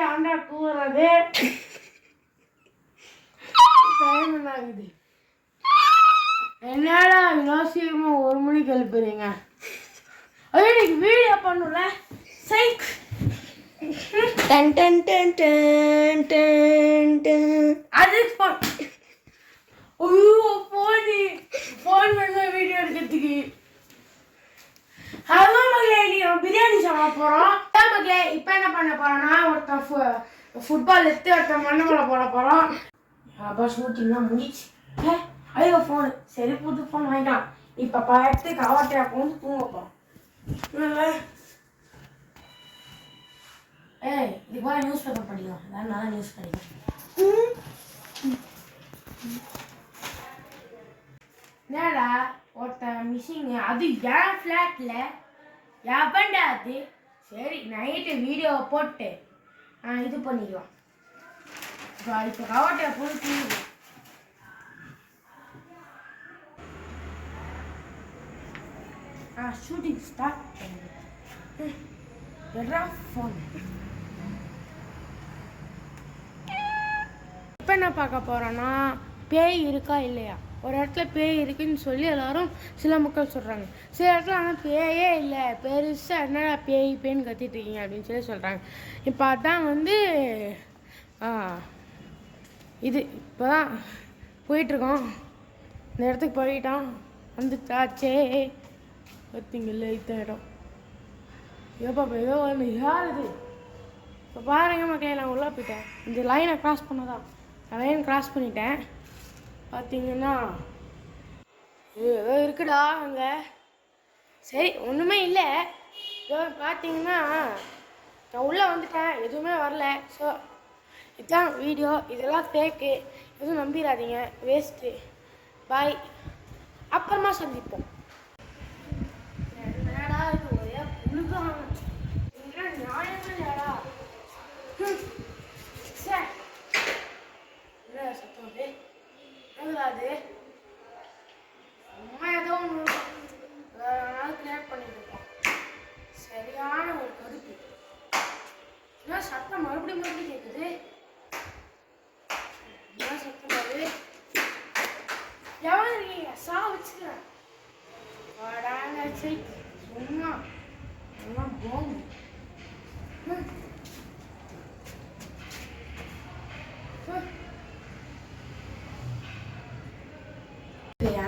ஆண்டா தூங்குறது டைம் என்ன ஆகுது? என்னடா யோசிக்கமா 1 மணிக்கு எழுப்புறீங்க? ஐயோ இன்னைக்கு வீடியோ பண்ணல சைக் டன் டன் டன் டன் டன் டன். அது ஐயோ ஃபோன் பண்ண வீடியோ எடுக்கிறதுக்கு. ஹலோ மகளே, நீ பிரியாணி சாப்பிட போகிறோம் மகளே. இப்போ என்ன பண்ண போகிறோன்னா ஒருத்தன் ஃபுட்பால் எடுத்து ஒருத்தன் மண்ணு மேலே போட போகிறோம். அப்போ ஷூட்டிங்லாம் முடிச்சு ஐயோ ஃபோனு சரி புது ஃபோன் வாங்கிட்டான். இப்போ பார்த்து கவாட்டையா போந்து தூங்க போகிறோம். ஏய் இது போல நியூஸ் பேப்பர் படிக்கலாம். அதான் நான் நியூஸ் படிக்கிறேன். என்னடா ஒருத்தன் மிஷின் அது என் ஃப்ளாட்டில் எவன்டா அது? சரி நைட்டு வீடியோவை போட்டு இது பண்ணிக்கலாம். இப்போ கவாட்டையா போய் தூங்குவோம். ஷூட்டிங் ஸ்டார்ட் பண்ணுங்க. ஃபோன் இப்போ என்ன பார்க்க போகிறோன்னா பேய் இருக்கா இல்லையா. ஒரு இடத்துல பேய் இருக்குன்னு சொல்லி எல்லாரும் சில மக்கள் சொல்கிறாங்க. சில இடத்துல ஆனால் பேயே இல்லை, பெருசாக என்னடா பேய் பேய்ன்னு கத்திட்டு இருக்கீங்க அப்படின்னு சொல்லி சொல்கிறாங்க. இப்போ அதான் வந்து இது இப்போ தான் போயிட்டுருக்கோம். இந்த இடத்துக்கு போயிட்டோம். வந்துட்டாச்சே பார்த்தீங்கல்ல இந்த இடம். எப்போ ஏதோ ஒன்று யார் இது? இப்போ பாருங்க மக்களே, நான் உள்ளே போயிட்டேன். இந்த லைனை க்ராஸ் பண்ணதான் நான் லைன் க்ராஸ் பண்ணிட்டேன். பார்த்தீங்கன்னா ஏதோ இருக்குடா அங்கே. சரி ஒன்றுமே இல்லை. ஏதோ பார்த்தீங்கன்னா நான் உள்ளே வந்துட்டேன், எதுவுமே வரல. ஸோ இதுதான் வீடியோ, இதெல்லாம் ஃபேக்கு, எதுவும் நம்பிடாதீங்க, வேஸ்ட்டு. பாய், அப்புறமா சந்திப்போம். என்னடா இது ஒரே புழுதான், நியாயமே இல்லையாடா? சார் என்ன சத்தம் அது? என்னது சும்மா ஏதோ ஒன்று கிரியேட் பண்ணிட்டு இருக்கோம். சரியான ஒரு கருப்பு. என்ன சத்தம் மறுபடியும் கேட்குது? என்ன சத்தம் அது? எவன் இருக்கீங்க? வச்சுக்கிறேன் வாடாங்க. சரி சும்மா எல்லாம் போங்க.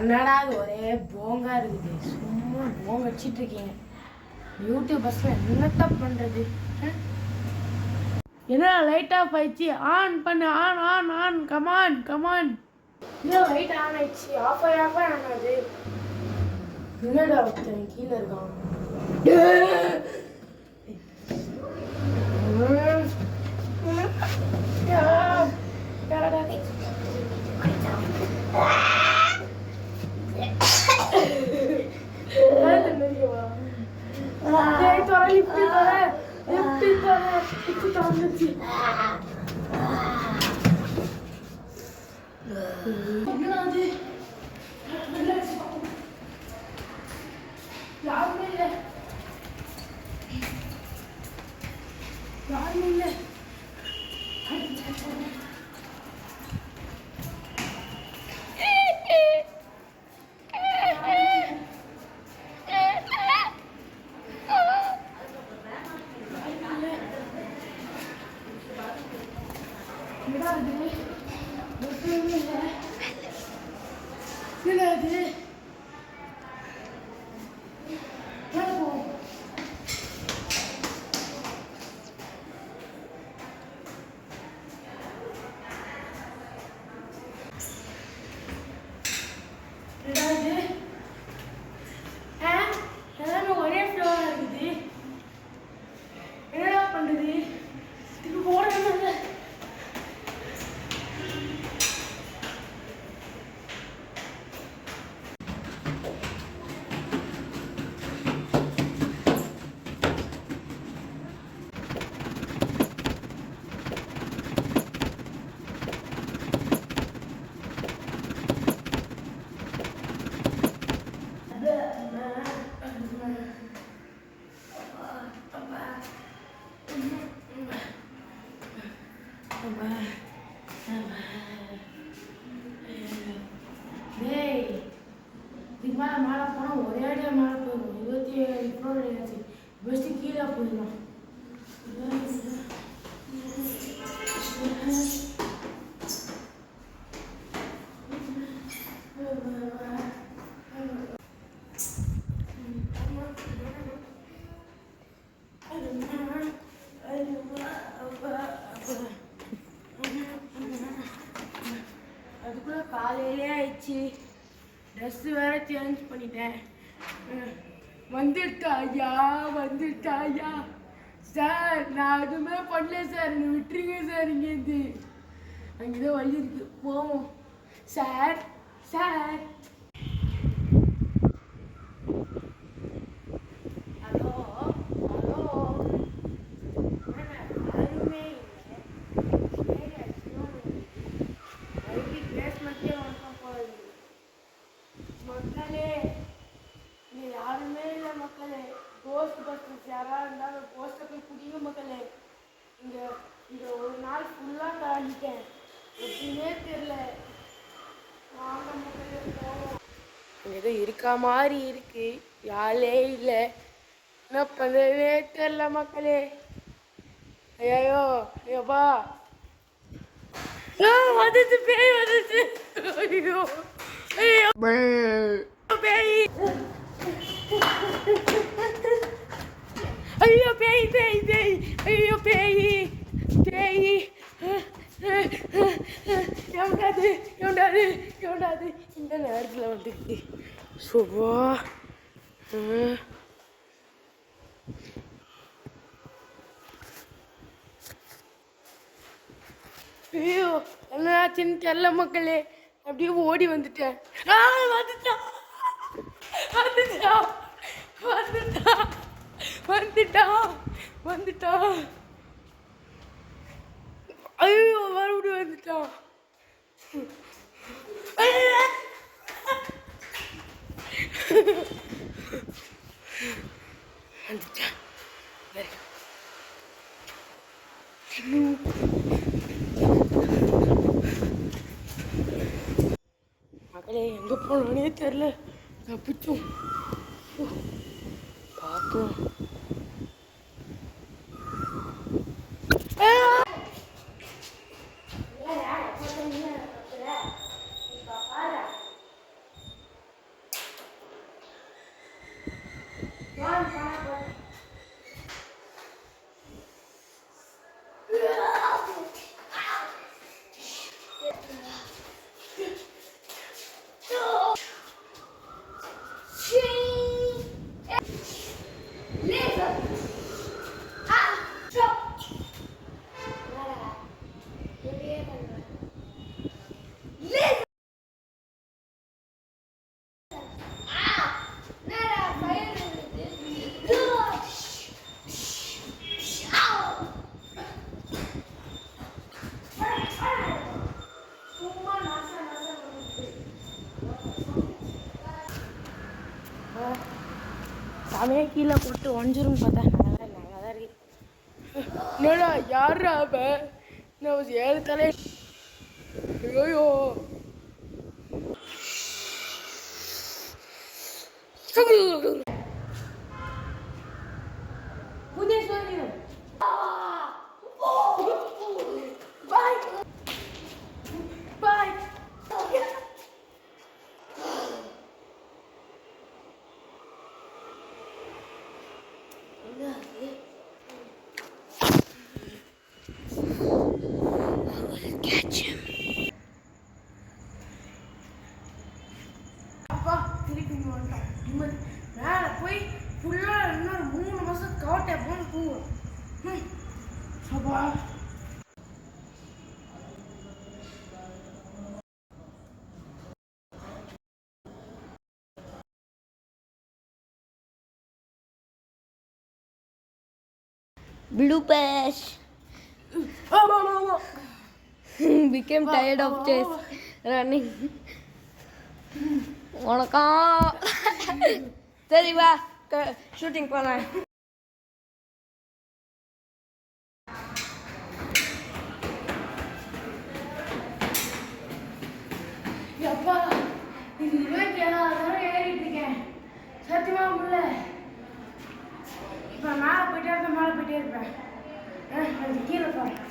என்னடா ஒரே போங்கா இருக்குது. சும்மா போங்க வச்சிட்டு இருக்கீங்க. யூடியூபர்ஸ்ல என்னத்த பண்றது? என்ன லைட் ஆஃப் ஆயிடுச்சு? ஆன் பண்ணு. On on on come on come on. இன்னும் லைட் ஆன் ஆயிடுச்சு. ஆஃப் ஆனது. என்னடா ஒருத்தன் கீழே இருக்கான். இதுக்கு மேலே மேலே போனால் ஒரே அடியாக மேலே போயிடும். 27 ஃப்ளோர் ஆச்சு. பெஸ்ட்டு கீழே போயிடலாம். அதுக்குள்ளே காலையிலே ஆயிடுச்சு. ட்ரெஸ்ஸு வேற சேஞ்ச் பண்ணிட்டேன். வந்துட்டா ஐயா, வந்துட்டா ஐயா. சார் நான் எதுவுமே பண்ணல சார், என்னை விட்டுருங்க சார். இங்கேருந்து அங்கேதான் வழி இருக்கு, போவோம். சார் சார் ஹலோ ஹலோ, யாருமே இல்லை. பேஸ்மெண்ட்டே ஒன்றும் போகுது. மக்களே இங்கே யாருமே இல்லை மக்களே. போஸ்ட் பஸ்டர்ஸ் யாராவது இருந்தாலும் போஸ்ட்டை போய் பிடிங்க மக்களே. இங்கே இங்கே ஒரு நாள் ஃபுல்லாக தாண்டிட்டேன், எப்படின்னே தெரில. வாங்க மக்களே போவோம். இங்கே ஏதோ இருக்கா மாதிரி இருக்கு, யாரே இல்லை. என்ன பண்ணுறதுனே தெரில மக்களே. ஐயோ ஐயோப்பா, வந்துச்சு பேய் வந்துச்சு. ஐயோ ஐயோ பேய், ஐயோ பேய் பேய் பேய், ஐயோ பேய் பேய். எவனாது எவனாது எவனாது இந்த நேரத்தில் வந்துருக்கு. சுபா ஐயோ என்னாச்சுன்னு தெரியல மக்களே. அப்படியே ஓடி வந்துட்டேன். வந்துட்டான் வந்துட்டான் வந்துட்டான் வந்துட்டான் வந்துட்டான். ஐயோ மறுபடியும் வந்துட்டான். வந்துட்டான். மகளே எங்கே போனோன்னே தெரில, தப்பிச்சோம். பார்ப்போம். சாமியே கீழே போட்டு ஒஞ்சிரும் பார்த்தா நல்லா தான் இருக்கு. என்னடா யாரா அவன்? நான் 7 தலை. ஐயோ மேலே போய் ஃபுல்லாக இன்னொரு 3 மாதம் கவட்டை போன தூங்கும். அப்பா Bloopers. Became tired of chase running. வணக்கம். சரி வா ஷூட்டிங் போனேன். எப்பா இதுவே கேளாதான் ஏறிட்டேன். உள்ள இப்போ மேலே போயிட்டே இருப்பேன் கொஞ்சம் கீழே போகிறேன்